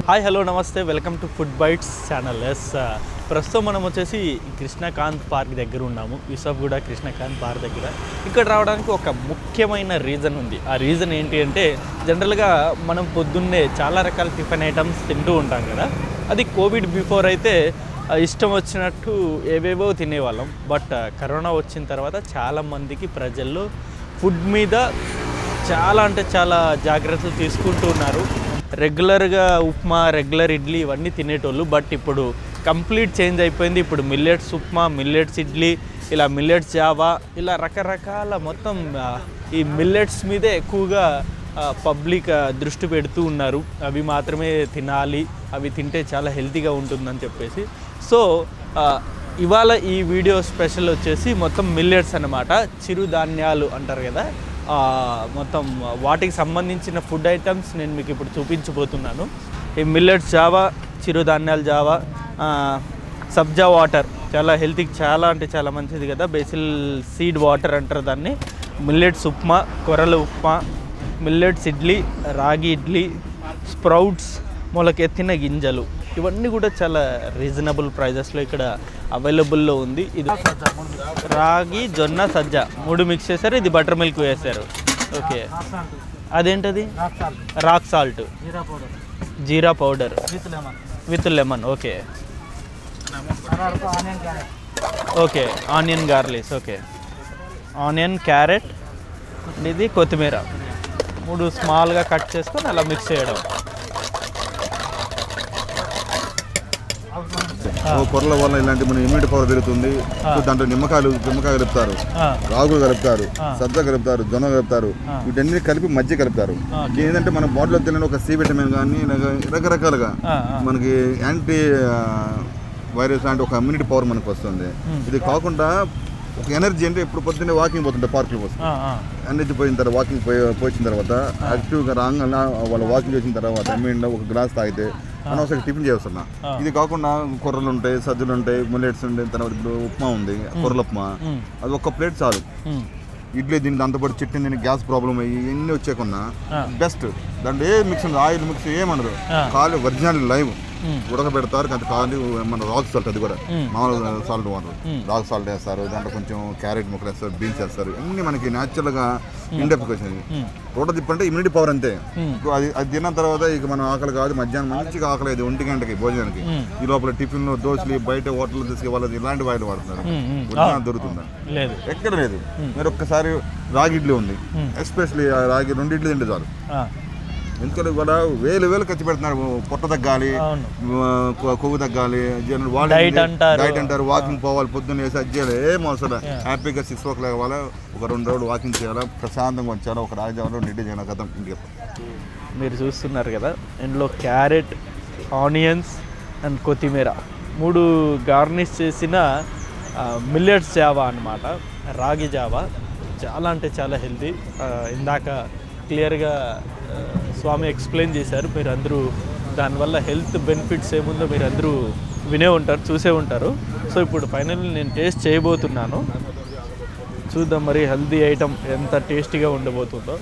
Hi hello నమస్తే welcome to food bites channel. ప్రస్తుతం మనం వచ్చేసి కృష్ణకాంత్ పార్క్ దగ్గర ఉన్నాము. విసాఫ్గూడ కృష్ణకాంత్ పార్క్ దగ్గర. ఇక్కడ రావడానికి ఒక ముఖ్యమైన రీజన్ ఉంది. ఆ రీజన్ ఏంటి అంటే జనరల్గా మనం పొద్దున్నే చాలా రకాల టిఫిన్ ఐటమ్స్ తింటూ ఉంటాం కదా. అది కోవిడ్ బిఫోర్ అయితే ఇష్టం వచ్చినట్టు ఏవేవో తినేవాళ్ళం. బట్ కరోనా వచ్చిన తర్వాత చాలామందికి ప్రజల్లో ఫుడ్ మీద చాలా అంటే చాలా జాగ్రత్తలు తీసుకుంటూ ఉన్నారు. రెగ్యులర్గా ఉప్మా, రెగ్యులర్ ఇడ్లీ ఇవన్నీ తినేటోళ్ళు. బట్ ఇప్పుడు కంప్లీట్ చేంజ్ అయిపోయింది. ఇప్పుడు మిల్లెట్స్ ఉప్మా, మిల్లెట్స్ ఇడ్లీ, ఇలా మిల్లెట్స్ జావా, ఇలా రకరకాల మొత్తం ఈ మిల్లెట్స్ మీదే ఎక్కువగా పబ్లిక్ దృష్టి పెడుతూ ఉన్నారు. అవి మాత్రమే తినాలి, అవి తింటే చాలా హెల్తీగా ఉంటుందని చెప్పేసి. సో ఇవాళ ఈ వీడియో స్పెషల్ వచ్చేసి మొత్తం మిల్లెట్స్ అన్నమాట. చిరుధాన్యాలు అంటారు కదా, మొత్తం వాటికి సంబంధించిన ఫుడ్ ఐటమ్స్ నేను మీకు ఇప్పుడు చూపించబోతున్నాను. ఈ మిల్లెట్స్ జావా, చిరుధాన్యాల జావా, సబ్జా వాటర్ చాలా హెల్తీకి చాలా అంటే చాలా మంచిది కదా. బేసిల్ సీడ్ వాటర్ అంటారు దాన్ని. మిల్లెట్స్ ఉప్మా, కొర్రల ఉప్మా, మిల్లెట్స్ ఇడ్లీ, రాగి ఇడ్లీ, స్ప్రౌట్స్, మొలకెత్తిన గింజలు, ఇవన్నీ కూడా చాలా రీజనబుల్ ప్రైజెస్లో ఇక్కడ అవైలబుల్లో ఉంది. ఇది రాగి, జొన్న, సజ్జ 3 మిక్స్ చేశారు. ఇది బటర్ మిల్క్ వేశారు. ఓకే, అదేంటది? Rock salt, jeera powder with lemon. Okay okay, onion garlics. Okay, onion, carrot, ఇది కొత్తిమీర 3 స్మాల్గా కట్ చేసుకొని అలా మిక్స్ చేయడం. కొర్రల వల్ల ఇలాంటి మన ఇమ్యూనిటీ పవర్ పెరుగుతుంది. దాంట్లో నిమ్మకాయలు కలుపుతారు, రాగులు కలుపుతారు, సజ్జ కలుపుతారు, జొన్న కలుపుతారు, వీటన్ని కలిపి మధ్య కలుపుతారు. ఏంటంటే మన బాడీలో తెలియని ఒక సి విటమిన్ కానీ రకరకాలుగా మనకి యాంటీ వైరస్ లాంటి ఒక ఇమ్యూనిటీ పవర్ మనకు వస్తుంది. ఇది కాకుండా ఒక ఎనర్జీ అంటే ఇప్పుడు పొద్దున్నే వాకింగ్ పోతుంటారు, పార్కులు పోతుంది. ఎనర్జీ పోయిన తర్వాత వాకింగ్ పోయిన తర్వాత యాక్టివ్గా రాగానే వాళ్ళు వాకింగ్ చేసిన తర్వాత ఒక గ్లాస్ తాగితే అనవసరం టిఫిన్ చేస్తున్నా. ఇది కాకుండా కొర్రలు ఉంటాయి, సజ్జలు ఉంటాయి, మిల్లెట్స్ ఉంటాయి, తర్వాత ఇప్పుడు ఉప్మా ఉంది, కొర్రల ఉప్మా, అది ఒక ప్లేట్ చాలు. ఇడ్లీ దీన్ని దాంతోపాటు చట్నీ దీనికి గ్యాస్ ప్రాబ్లం అయ్యి ఇవన్నీ వచ్చేకున్నా బెస్ట్. దాంట్లో ఏ మిక్స్ ఉంది, ఆయిల్ మిక్స్ ఏమనదు, ఖాళీ ఒరిజినల్ లైవ్ ఉడకబెడతారు. కొంచెం ఖాళీ మన రాక్ సాల్ట్, అది కూడా మామూలుగా సాల్ట్ వాటర్, రాక్ సాల్ట్ వేస్తారు. దాంట్లో కొంచెం క్యారెట్ ముక్కలు వేస్తారు, బీన్స్ వేస్తారు. అన్ని మనకి న్యాచురల్గా ఇండెప్కి వచ్చింది. రోట తిప్పంటే ఇమ్యూనిటీ పవర్ అంతే. అది తిన్న తర్వాత ఇక మనం ఆకలి కాదు, మధ్యాహ్నం మంచిగా ఆకలి అయింది 1 గంటకి భోజనానికి. ఈ లోపల టిఫిన్ దోశలు బయట హోటల్ తీసుకు వాళ్ళది ఇలాంటి వాయిలు వాడుతున్నారు. దొరుకుతుందా? ఎక్కడ లేదు. మీరు ఒక్కసారి రాగి ఇడ్లీ ఉంది, ఎస్పెషల్లీ రాగి 2 ఇడ్లీ తింటే చాలు. ఎందుకంటే కూడా వేలు ఖర్చు పెడుతున్నారు. పొట్ట తగ్గాలి, కొవ్వు తగ్గాలి, డైట్ అంటారు, వాకింగ్ పోవాలి, పొద్దున్న వేసి అజ్జేయాలి, ఏం అవసరం. హ్యాపీగా 6 o'clock లేవాలి, ఒక 2 రోజులు వాకింగ్ చేయాలి, ప్రశాంతంగా ఉంచాలి, ఒక రాజధానిలో నిండి చేయాలి కదా. ఇంటికి మీరు చూస్తున్నారు కదా, ఇందులో క్యారెట్, ఆనియన్స్ అండ్ కొత్తిమీర 3 గార్నిష్ చేసిన మిల్లెట్స్ జావా అన్నమాట. రాగి జావా చాలా అంటే చాలా హెల్తీ. ఇందాక క్లియర్గా స్వామి ఎక్స్ప్లెయిన్ చేశారు. మీరు అందరూ దానివల్ల హెల్త్ బెనిఫిట్స్ ఏముందో మీరు అందరూ వినే ఉంటారు, చూసే ఉంటారు. సో ఇప్పుడు ఫైనల్లీ నేను టేస్ట్ చేయబోతున్నాను. చూద్దాం మరి హెల్తీ ఐటమ్ ఎంత టేస్టీగా ఉండబోతుందో.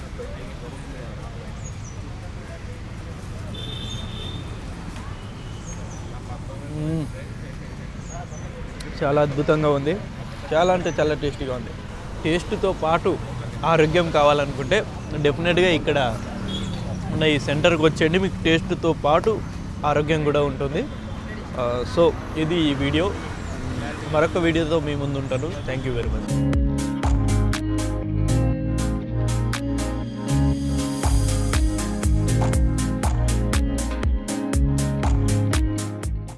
చాలా అద్భుతంగా ఉంది, చాలా అంటే చాలా టేస్టీగా ఉంది. టేస్ట్తో పాటు ఆరోగ్యం కావాలనుకుంటే డెఫినెట్గా ఇక్కడ ఉన్న ఈ సెంటర్కి వచ్చేయండి. మీకు టేస్ట్తో పాటు ఆరోగ్యం కూడా ఉంటుంది. సో ఇది ఈ వీడియో. మరొక వీడియోతో మీ ముందు ఉంటాను. Thank you very much.